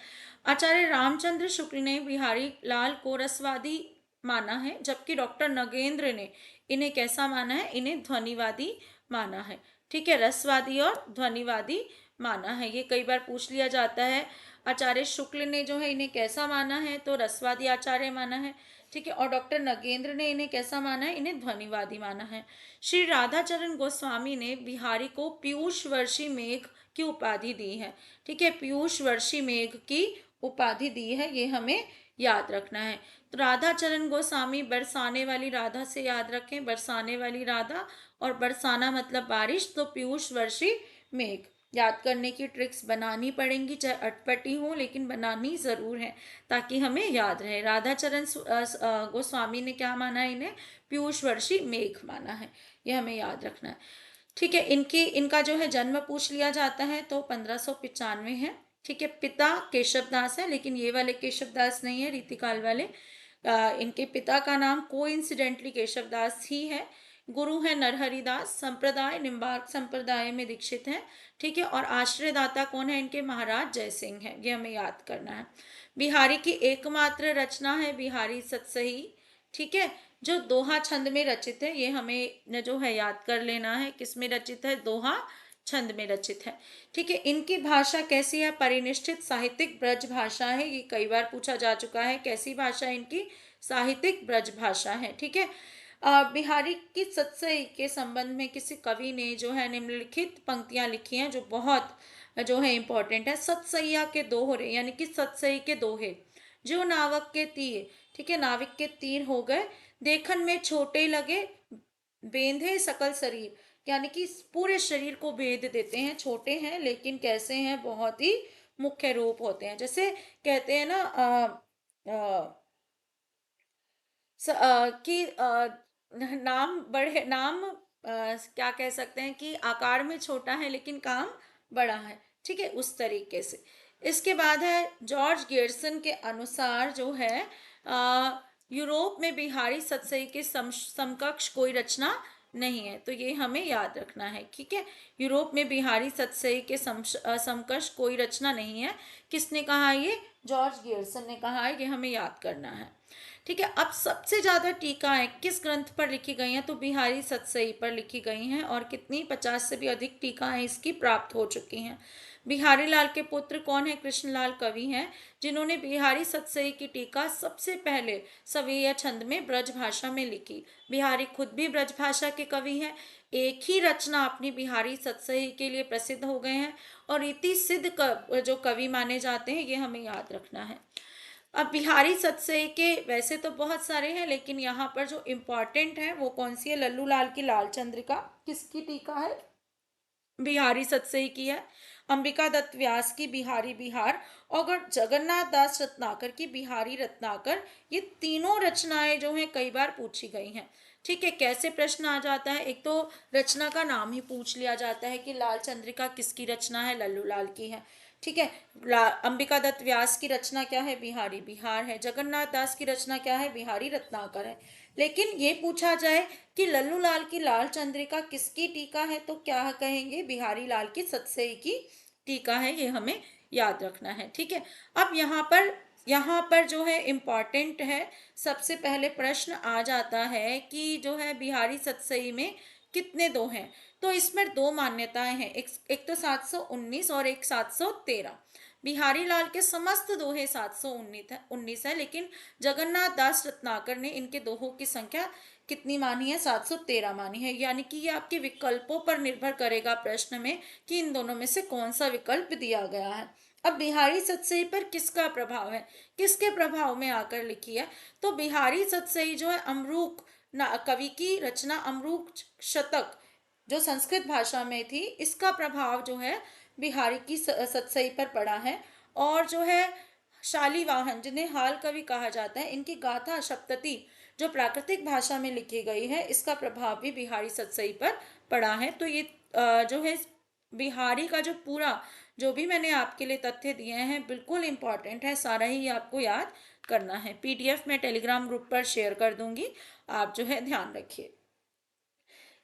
आचार्य रामचंद्र शुक्ल ने बिहारी लाल को रसवादी माना है, जबकि डॉक्टर नगेंद्र ने इन्हें कैसा माना है? इन्हें ध्वनिवादी माना है। ठीक है, रसवादी और ध्वनिवादी माना है? ये कई बार पूछ लिया जाता है। आचार्य शुक्ल ने जो है इन्हें कैसा माना है? तो रसवादी आचार्य माना है, ठीक है। और डॉक्टर नगेंद्र ने इन्हें कैसा माना है? इन्हें ध्वनिवादी माना है। श्री राधाचरण गोस्वामी ने बिहारी को पीयूष वर्षी मेघ की उपाधि दी है, ठीक है। पीयूष वर्षी मेघ की उपाधि दी है, ये हमें याद रखना है। तो राधाचरण गोस्वामी, बरसाने वाली राधा से याद रखें, बरसाने वाली राधा, और बरसाना मतलब बारिश, तो पीयूष वर्षी मेघ। याद करने की ट्रिक्स बनानी पड़ेंगी, चाहे अटपटी हो लेकिन बनानी ज़रूर है ताकि हमें याद रहे। राधाचरण गोस्वामी ने क्या माना है? इन्हें पीयूष वर्षी मेघ माना है, ये हमें याद रखना है, ठीक है। इनका जो है जन्म पूछ लिया जाता है तो 1595 है, ठीक है। पिता केशव दास है, लेकिन ये वाले केशव दास नहीं है, रीतिकाल वाले। इनके पिता का नाम कोइंसिडेंटली केशव दास ही है। गुरु है नरहरि दास, संप्रदाय निम्बार्क संप्रदाय में दीक्षित है, ठीक है। और आश्रयदाता कौन है इनके? महाराज जयसिंह है, ये हमें याद करना है। बिहारी की एकमात्र रचना है बिहारी सतसही, ठीक है, जो दोहा छंद में रचित है। ये हमें जो है याद कर लेना है, किस में रचित है? दोहा छंद में रचित है, ठीक है। इनकी भाषा कैसी है? परिनिष्ठित साहित्यिक ब्रज भाषा है, ये कई बार पूछा जा चुका है। कैसी भाषा है इनकी? साहित्यिक ब्रज भाषा है, ठीक है। बिहारी की सतसई के संबंध में किसी कवि ने जो है निम्नलिखित पंक्तियां लिखी हैं, जो बहुत जो है इंपॉर्टेंट है। सतसैया के दोहरे, यानी कि सतसई के दोहे, जो नावक के तीर, ठीक है, नाविक के तीर हो गए, देखन में छोटे लगे, बेंधे सकल शरीर, यानी कि पूरे शरीर को भेद देते हैं। छोटे हैं लेकिन कैसे हैं? बहुत ही मुख्य रूप होते हैं। जैसे कहते हैं ना कि नाम बड़े नाम क्या कह सकते हैं कि आकार में छोटा है लेकिन काम बड़ा है, ठीक है, उस तरीके से। इसके बाद है जॉर्ज गियर्सन के अनुसार जो है यूरोप में बिहारी सतसई के समकक्ष कोई रचना नहीं है, तो ये हमें याद रखना है, ठीक है। यूरोप में बिहारी सतसई के समकक्ष कोई रचना नहीं है। किसने कहा ये? जॉर्ज गियर्सन ने कहा है, ये हमें याद करना है, ठीक है। अब सबसे ज्यादा टीकाएं किस ग्रंथ पर लिखी गई हैं? तो बिहारी सतसई पर लिखी गई हैं, और कितनी? 50 से भी अधिक टीकाएं इसकी प्राप्त हो चुकी हैं। बिहारी लाल के पुत्र कौन है? कृष्णलाल कवि हैं, जिन्होंने बिहारी सतसई की टीका सबसे पहले सवेया छंद में ब्रज भाषा में लिखी। बिहारी खुद भी ब्रज भाषा के कवि हैं। एक ही रचना अपनी बिहारी सतसई के लिए प्रसिद्ध हो गए हैं, और इति सिद्ध जो कवि माने जाते हैं, ये हमें याद रखना है। अब बिहारी सतसई के वैसे तो बहुत सारे हैं, लेकिन यहाँ पर जो इम्पोर्टेंट है वो कौन सी है? लल्लू लाल की लाल चंद्रिका किसकी टीका है? बिहारी सतसई की है। अंबिका दत्त व्यास की बिहारी बिहार, और जगन्नाथ दास रत्नाकर की बिहारी रत्नाकर, ये तीनों रचनाएं जो हैं कई बार पूछी गई हैं, ठीक है। कैसे प्रश्न आ जाता है? एक तो रचना का नाम ही पूछ लिया जाता है कि लाल चंद्रिका किसकी रचना है? लल्लू लाल की है, ठीक है। अंबिका दत्त व्यास की रचना क्या है? बिहारी बिहार है। जगन्नाथ दास की रचना क्या है? बिहारी रत्नाकर है। लेकिन ये पूछा जाए कि लल्लू लाल की लाल चंद्रिका किसकी टीका है, तो क्या कहेंगे? बिहारी लाल की सतसई की टीका है, ये हमें याद रखना है, ठीक है। अब यहाँ पर जो है इम्पॉर्टेंट है, सबसे पहले प्रश्न आ जाता है कि जो है बिहारी सतसई में कितने दो हैं? तो इसमें दो मान्यताएं हैं, एक तो 719 और एक 713। बिहारी लाल के समस्त दोहे 719 है, लेकिन जगन्नाथ दास रत्नाकर ने इनके दोहों की संख्या कितनी मानी है? 713 मानी है। यानी कि ये आपके विकल्पों पर निर्भर करेगा प्रश्न में कि इन दोनों में से कौन सा विकल्प दिया गया है। अब बिहारी सतसई पर किसका प्रभाव है? किसके प्रभाव में आकर लिखी है? तो बिहारी सतसई जो है अमरूक कवि की रचना, अमरूक शतक, जो संस्कृत भाषा में थी, इसका प्रभाव जो है बिहारी की सतसई पर पड़ा है। और जो है शालीवाहन, जिन्हें हाल कवि कहा जाता है, इनकी गाथा सप्तती जो प्राकृतिक भाषा में लिखी गई है, इसका प्रभाव भी बिहारी सतसई पर पड़ा है। तो ये जो है बिहारी का जो पूरा जो भी मैंने आपके लिए तथ्य दिए हैं बिल्कुल इम्पॉर्टेंट है, सारा ही आपको याद करना है। पीडीएफ में टेलीग्राम ग्रुप पर शेयर कर दूंगी, आप जो है ध्यान रखिए।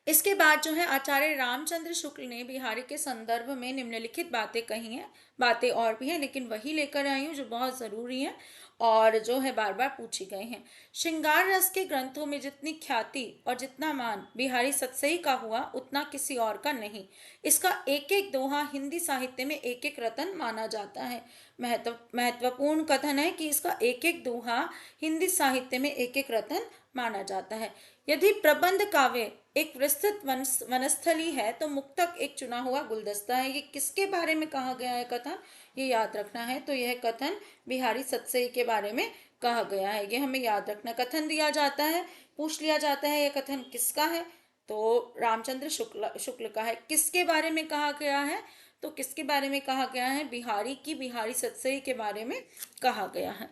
इसके बाद जो है आचार्य रामचंद्र शुक्ल ने बिहारी के संदर्भ में निम्नलिखित बातें कही हैं। बातें और भी हैं, लेकिन वही लेकर आई हूँ जो बहुत ज़रूरी है। और जो है बार बार पूछी गई हैं। श्रृंगार रस के ग्रंथों में जितनी ख्याति और जितना मान बिहारी सतसई का हुआ उतना किसी और का नहीं। इसका एक एक दोहा हिंदी साहित्य में एक एक रत्न माना जाता है। महत्वपूर्ण कथन है कि इसका एक एक दोहा हिंदी साहित्य में एक एक रत्न माना जाता है। यदि प्रबंध काव्य एक विस्तृत वनस्थली है तो मुक्तक एक चुना हुआ गुलदस्ता है। ये किसके बारे में कहा गया है कथन, ये याद रखना है। तो यह कथन बिहारी सतसई के बारे में कहा गया है, ये हमें याद रखना। कथन दिया जाता है, पूछ लिया जाता है यह कथन किसका है, तो रामचंद्र शुक्ल का है। किसके बारे में कहा गया है, तो किसके बारे में कहा गया है, बिहारी सतसई के बारे में कहा गया है।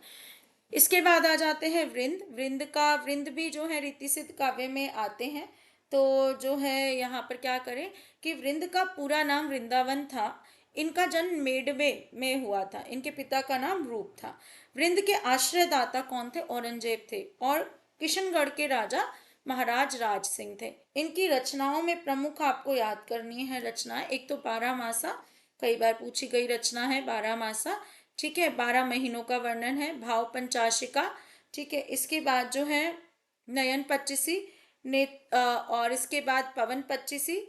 इसके बाद आ जाते हैं वृंद भी जो है रीति सिद्ध काव्य में आते हैं। तो जो है यहाँ पर क्या करें कि वृंद का पूरा नाम वृंदावन था। इनका जन्म मेडवे में हुआ था। इनके पिता का नाम रूप था। वृंद के आश्रयदाता कौन थे, औरंगजेब थे, और किशनगढ़ के राजा महाराज राज सिंह थे। इनकी रचनाओं में प्रमुख आपको याद करनी है रचनाएं। एक तो 12 मासा, कई बार पूछी गई रचना है 12 मासा, ठीक है। 12 महीनों का वर्णन है। भाव पंचाशिका, ठीक है। इसके बाद जो है नयन पच्चीसी ने और इसके बाद पवन पच्चीसी,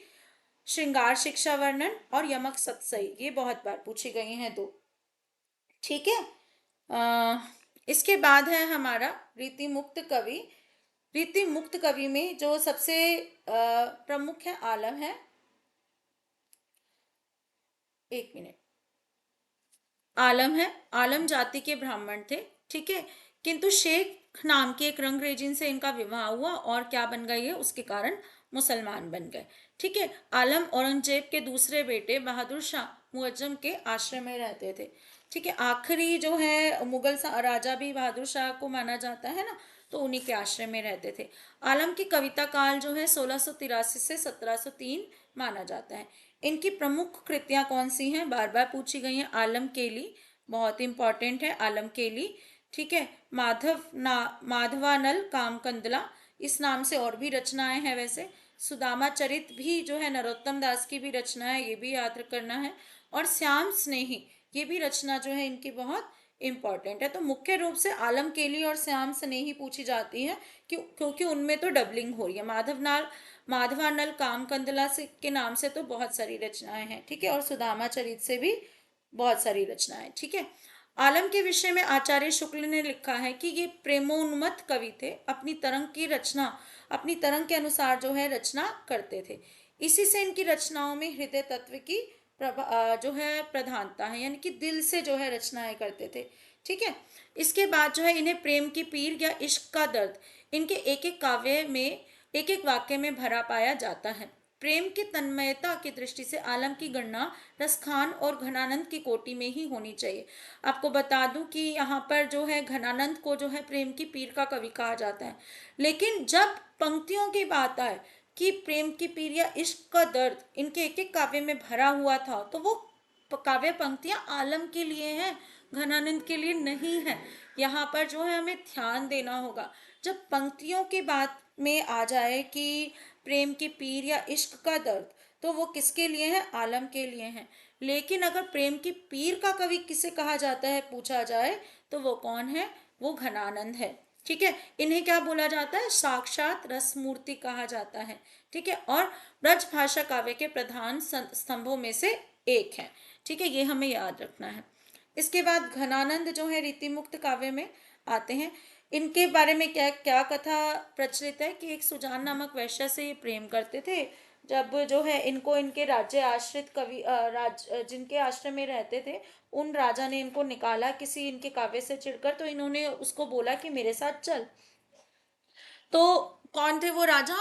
श्रृंगार शिक्षा वर्णन और यमक सतसई, ये बहुत बार पूछी गई हैं दो, ठीक है। इसके बाद है हमारा रीति मुक्त कवि। रीति मुक्त कवि में जो सबसे प्रमुख है आलम है। एक मिनट। आलम है। आलम जाति के ब्राह्मण थे, ठीक है। किंतु शेख नाम की एक रंगरेजिन से इनका विवाह हुआ और क्या बन गई है, उसके कारण मुसलमान बन गए, ठीक है। आलम औरंगजेब के दूसरे बेटे बहादुर शाह मुअज्जम के आश्रय में रहते थे, ठीक है। आखिरी जो है मुगल राजा भी बहादुर शाह को माना जाता है ना, तो उन्हीं के आश्रय में रहते थे। आलम की कविता काल जो है 1683 से 1703 माना जाता है। इनकी प्रमुख कृतियां कौन सी हैं, बार बार पूछी गई हैं। आलम केली बहुत इंपॉर्टेंट है, आलम केली, ठीक है। माधवानल कामकंदला, इस नाम से और भी रचनाएं हैं वैसे। सुदामा चरित भी जो है नरोत्तम दास की भी रचना है, ये भी याद करना है। और श्याम स्नेही, ये भी रचना जो है इनकी बहुत इंपॉर्टेंट है। तो मुख्य रूप से आलम केली और श्याम स्नेही पूछी जाती है क्योंकि उनमें तो डबलिंग हो रही है। माधवानल कामकंदला से के नाम से तो बहुत सारी रचनाएं हैं, ठीक है। और सुदामा चरित से भी बहुत सारी रचनाएं, ठीक है। आलम के विषय में आचार्य शुक्ल ने लिखा है कि ये प्रेमोन्मत्त कवि थे। अपनी तरंग के अनुसार जो है रचना करते थे। इसी से इनकी रचनाओं में हृदय तत्व की जो है प्रधानता है, यानी कि दिल से जो है रचनाएं करते थे, ठीक है। इसके बाद जो है इन्हें प्रेम की पीर या इश्क का दर्द इनके एक एक काव्य में, एक एक वाक्य में भरा पाया जाता है। प्रेम की तन्मयता की दृष्टि से आलम की गणना रसखान और घनानंद की कोटि में ही होनी चाहिए। आपको बता दूं कि यहाँ पर जो है घनानंद को जो है प्रेम की पीर का कवि कहा जाता है। लेकिन जब पंक्तियों की बात आए कि प्रेम की पीर या इश्क का दर्द इनके एक एक काव्य में भरा हुआ था, तो वो काव्य पंक्तियां आलम के लिए हैं, घनानंद के लिए नहीं है। यहाँ पर जो है हमें ध्यान देना होगा। जब पंक्तियों की बात में आ जाए कि प्रेम की पीर या इश्क का दर्द, तो वो किसके लिए है, आलम के लिए है। लेकिन अगर प्रेम की पीर का कवि किसे कहा जाता है पूछा जाए, तो वो कौन है, वो घनानंद है, ठीक है। इन्हें क्या बोला जाता है, साक्षात रसमूर्ति कहा जाता है, ठीक है। और ब्रज भाषा काव्य के प्रधान स्तंभों में से एक है, ठीक है। ये हमें याद रखना है। इसके बाद घनानंद जो है रीति मुक्त काव्य में आते हैं। इनके बारे में क्या क्या कथा प्रचलित है कि एक सुजान नामक वैश्य से ये प्रेम करते थे। जब जो है इनको इनके राज्य आश्रित जिनके आश्रम में रहते थे, उन राजा ने इनको निकाला किसी इनके काव्य से चिढ़कर, तो इन्होंने उसको बोला कि मेरे साथ चल। तो कौन थे वो राजा,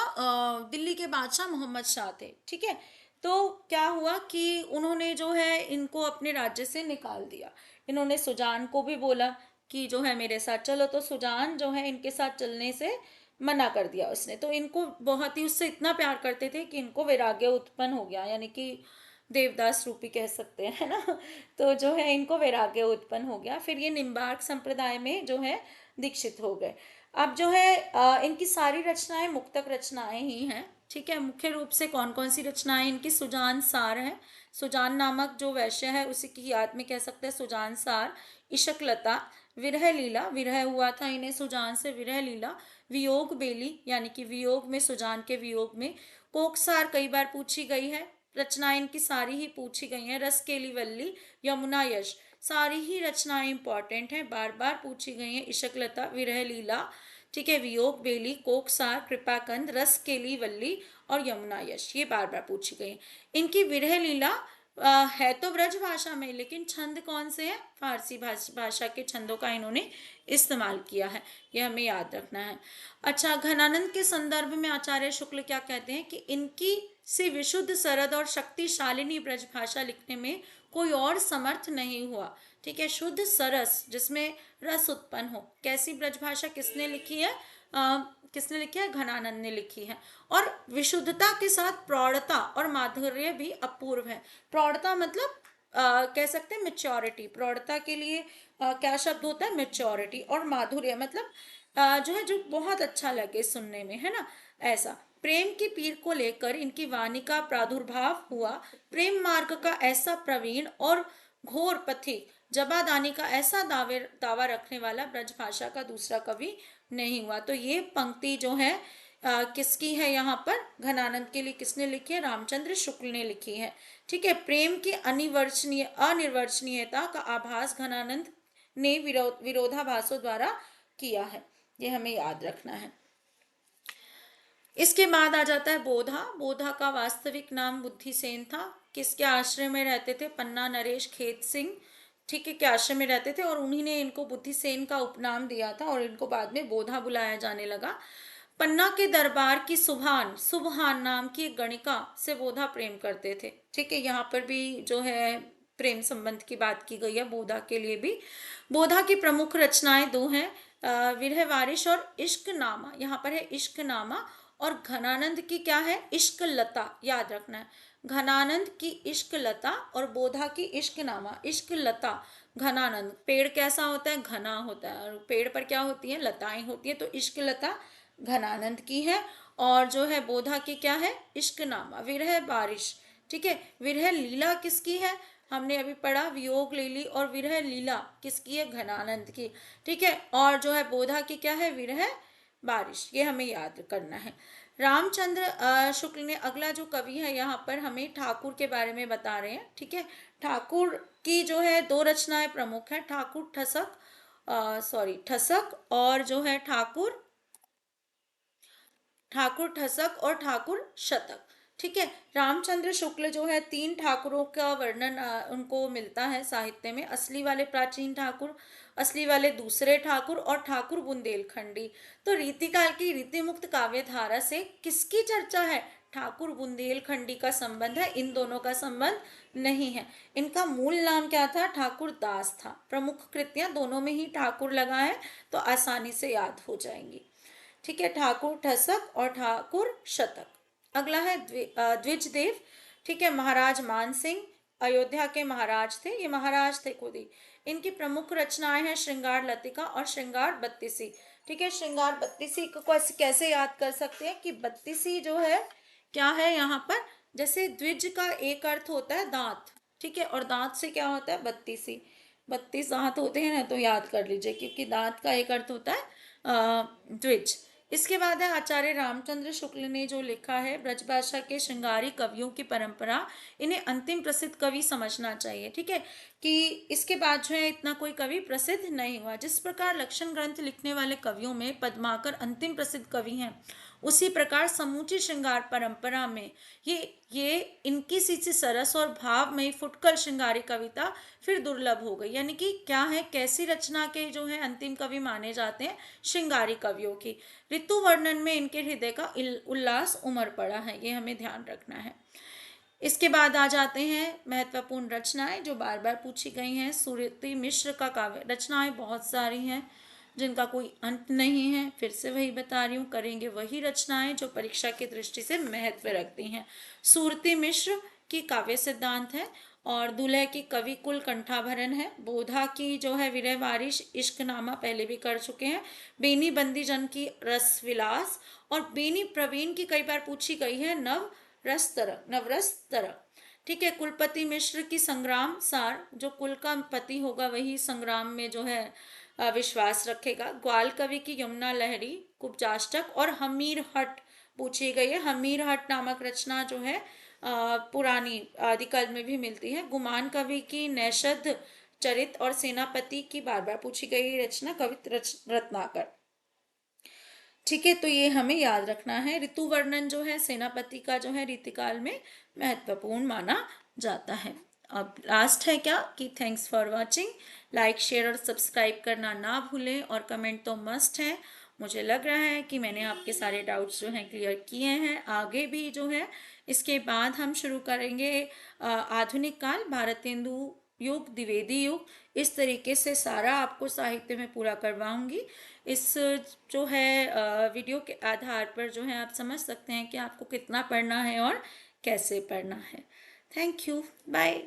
दिल्ली के बादशाह मोहम्मद शाह थे, ठीक है। तो क्या हुआ कि उन्होंने जो है इनको अपने राज्य से निकाल दिया। इन्होंने सुजान को भी बोला कि जो है मेरे साथ चलो, तो सुजान जो है इनके साथ चलने से मना कर दिया उसने। तो इनको बहुत ही उससे इतना प्यार करते थे कि इनको वैराग्य उत्पन्न हो गया, यानी कि देवदास रूपी कह सकते हैं, है ना। तो जो है इनको वैराग्य उत्पन्न हो गया। फिर ये निम्बार्क संप्रदाय में जो है दीक्षित हो गए। अब जो है इनकी सारी रचनाएं मुक्तक रचनाएं ही हैं, ठीक है। मुख्य रूप से कौन कौन सी रचनाएं इनकी, सुजान सार है। सुजान नामक जो वैश्य है उसी की याद में कह सकते हैं सुजान सार, इशकलता, विरह लीला, विरह हुआ था इन्हें सुजान से, विरह लीला। वियोग बेली यानी कि वियोग में, सुजान के वियोग में। कोकसार कई बार पूछी गई है, रचनाएं इनकी सारी ही पूछी गई हैं। रस केली वल्ली, यमुना यश, सारी ही रचनाएं इंपॉर्टेंट हैं, बार बार पूछी गई हैं। इशकलता, विरह लीला, ठीक है, वियोग बेली, कोकसार, कृपाकंद, रस केली वल्ली और यमुना यश, ये बार बार पूछी गई हैं। इनकी विरह लीला है तो ब्रज भाषा में, लेकिन छंद कौन से हैं? फारसी भाषा के छंदों का इन्होंने इस्तेमाल किया है, यह हमें याद रखना है। अच्छा, घनानंद के संदर्भ में आचार्य शुक्ल क्या कहते हैं कि इनकी से विशुद्ध, सरद और शक्तिशालिनी ब्रज भाषा लिखने में कोई और समर्थ नहीं हुआ। ठीक है, शुद्ध सरस जिसमें रस उत्पन्न हो, कैसी ब्रज भाषा किसने लिखी है? किसने लिखी है? घनानंद ने लिखी है। और विशुद्धता के साथ प्रौढ़ता और माधुर्य भी अपूर्व है। प्रौढ़ता मतलब कह सकते हैं मेच्योरिटी। प्रौढ़ता के लिए क्या शब्द होता है? मेच्योरिटी। और माधुर्य मतलब जो है, जो बहुत अच्छा लगे सुनने में, है ना, ऐसा। प्रेम की पीर को लेकर इनकी वाणी का प्रादुर्भाव हुआ। प्रेम मार्ग का ऐसा प्रवीण और घोर पथिक, जबादानी का ऐसा दावा रखने वाला ब्रज भाषा का दूसरा कवि नहीं हुआ। तो ये पंक्ति जो है किसकी है? यहाँ पर घनानंद के लिए किसने लिखी है? रामचंद्र शुक्ल ने लिखी है। ठीक है, प्रेम की अनिर्वचनीयता का आभास घनानंद ने विरोधाभासों द्वारा किया है, ये हमें याद रखना है। इसके बाद आ जाता है बोधा। बोधा का वास्तविक नाम बुद्धिसेन था। किसके आश्रय में रहते थे? पन्ना नरेश खेत सिंह, ठीक है, के आश्रय में रहते थे, और उन्हीं ने इनको बुद्धिसेन का उपनाम दिया था और इनको बाद में बोधा बुलाया जाने लगा। पन्ना के दरबार की सुबहान नाम की एक गणिका से बोधा प्रेम करते थे। ठीक है, यहाँ पर भी जो है प्रेम संबंध की बात की गई है बोधा के लिए भी। बोधा की प्रमुख रचनाएं दो हैं, विरह वारिश और इश्क नामा। यहाँ पर है इश्क नामा। और घनानंद की क्या है? इश्क लता, याद रखना है। घनानंद की इश्क लता और बोधा की इश्क नामा। इश्क लता घनानंद, पेड़ कैसा होता है? घना होता है, और पेड़ पर क्या होती है? लताएं होती है। तो इश्क लता घनानंद की है। और जो है बोधा की क्या है? इश्क नामा। विरह बारिश, ठीक है। विरह लीला किसकी है? हमने अभी पढ़ा वियोग लीली, और विरह लीला किसकी है? घनानंद की। ठीक है, और जो है बोधा की क्या है? विरह बारिश, ये हमें याद करना है। रामचंद्र शुक्ल ने, अगला जो कवि है यहाँ पर हमें ठाकुर के बारे में बता रहे हैं। ठीक है, ठाकुर की जो है दो रचनाएं प्रमुख है, ठाकुर ठसक और जो है ठाकुर ठसक और ठाकुर शतक। ठीक है, रामचंद्र शुक्ल जो है तीन ठाकुरों का वर्णन उनको मिलता है साहित्य में। असली वाले प्राचीन ठाकुर, असली वाले दूसरे ठाकुर और ठाकुर बुंदेलखंडी। तो रीतिकाल की रीति मुक्त काव्य धारा से किसकी चर्चा है? ठाकुर बुंदेलखंडी का संबंध है, इन दोनों का संबंध नहीं है। इनका मूल नाम क्या था? ठाकुर दास था। प्रमुख कृतियां दोनों में ही ठाकुर लगा है, तो आसानी से याद हो जाएंगी। ठीक है, ठाकुर ठसक और ठाकुर शतक। अगला है द्विज देव। ठीक है, महाराज मान सिंह अयोध्या के महाराज थे, ये महाराज थे खुद ही। इनकी प्रमुख रचनाएं हैं श्रृंगार लतिका और श्रृंगार बत्तीसी। ठीक है, श्रृंगार बत्तीसी को कैसे याद कर सकते हैं कि बत्तीसी जो है क्या है यहाँ पर? जैसे द्विज का एक अर्थ होता है दांत, ठीक है, और दांत से क्या होता है? बत्तीसी। 32 दांत होते हैं ना, तो याद कर लीजिए, क्योंकि दांत का एक अर्थ होता है द्विज। इसके बाद है आचार्य रामचंद्र शुक्ल ने जो लिखा है ब्रजभाषा के श्रृंगारी कवियों की परंपरा, इन्हें अंतिम प्रसिद्ध कवि समझना चाहिए। ठीक है, कि इसके बाद जो है इतना कोई कवि प्रसिद्ध नहीं हुआ। जिस प्रकार लक्षण ग्रंथ लिखने वाले कवियों में पद्माकर अंतिम प्रसिद्ध कवि हैं, उसी प्रकार समूची श्रृंगार परंपरा में ये इनकी सी सरस और भावमयी फुटकर श्रृंगारी कविता फिर दुर्लभ हो गई। यानी कि क्या है, कैसी रचना के जो है अंतिम कवि माने जाते हैं? श्रृंगारी कवियों की। ऋतु वर्णन में इनके हृदय का उल्लास उमड़ पड़ा है, ये हमें ध्यान रखना है। इसके बाद आ जाते हैं महत्वपूर्ण रचनाएं जो बार बार पूछी गई हैं। सुरती मिश्र का काव्य, रचनाएं बहुत सारी हैं जिनका कोई अंत नहीं है। फिर से वही बता रही हूँ, करेंगे वही रचनाएं जो परीक्षा की दृष्टि से महत्व रखती हैं। सुरती मिश्र की काव्य सिद्धांत है, और दुल्हे की कवि कुल कंठाभरण है। बोधा की जो है विरह वारिश इश्कनामा पहले भी कर चुके हैं। बेनी बंदीजन की रस विलास, और बेनी प्रवीण की कई बार पूछी गई है नवरस तरक। ठीक है, कुलपति मिश्र की संग्राम सार, जो कुल का पति होगा वही संग्राम में जो है विश्वास रखेगा। ग्वाल कवि की यमुना लहरी, कुब्जाष्टक और हमीर हट पूछी गई है। हमीर हट नामक रचना जो है पुरानी आदिकाल में भी मिलती है। गुमान कवि की नैषध चरित और सेनापति की बार बार पूछी गई रचना कवित रत्नाकर। ठीक है, तो ये हमें याद रखना है। ऋतु वर्णन जो है सेनापति का जो है रीतिकाल में महत्वपूर्ण माना जाता है। अब लास्ट है क्या कि thanks for watching. Like share और सब्सक्राइब करना ना भूलें और कमेंट तो मस्ट है। मुझे लग रहा है कि मैंने आपके सारे डाउट्स जो हैं क्लियर किए हैं। आगे भी जो है इसके बाद हम शुरू करेंगे आधुनिक काल, भारतेंदु युग, द्विवेदी युग। इस तरीके से सारा आपको साहित्य में पूरा करवाऊंगी। इस जो है वीडियो के आधार पर जो है आप समझ सकते हैं कि आपको कितना पढ़ना है और कैसे पढ़ना है। Thank you, bye.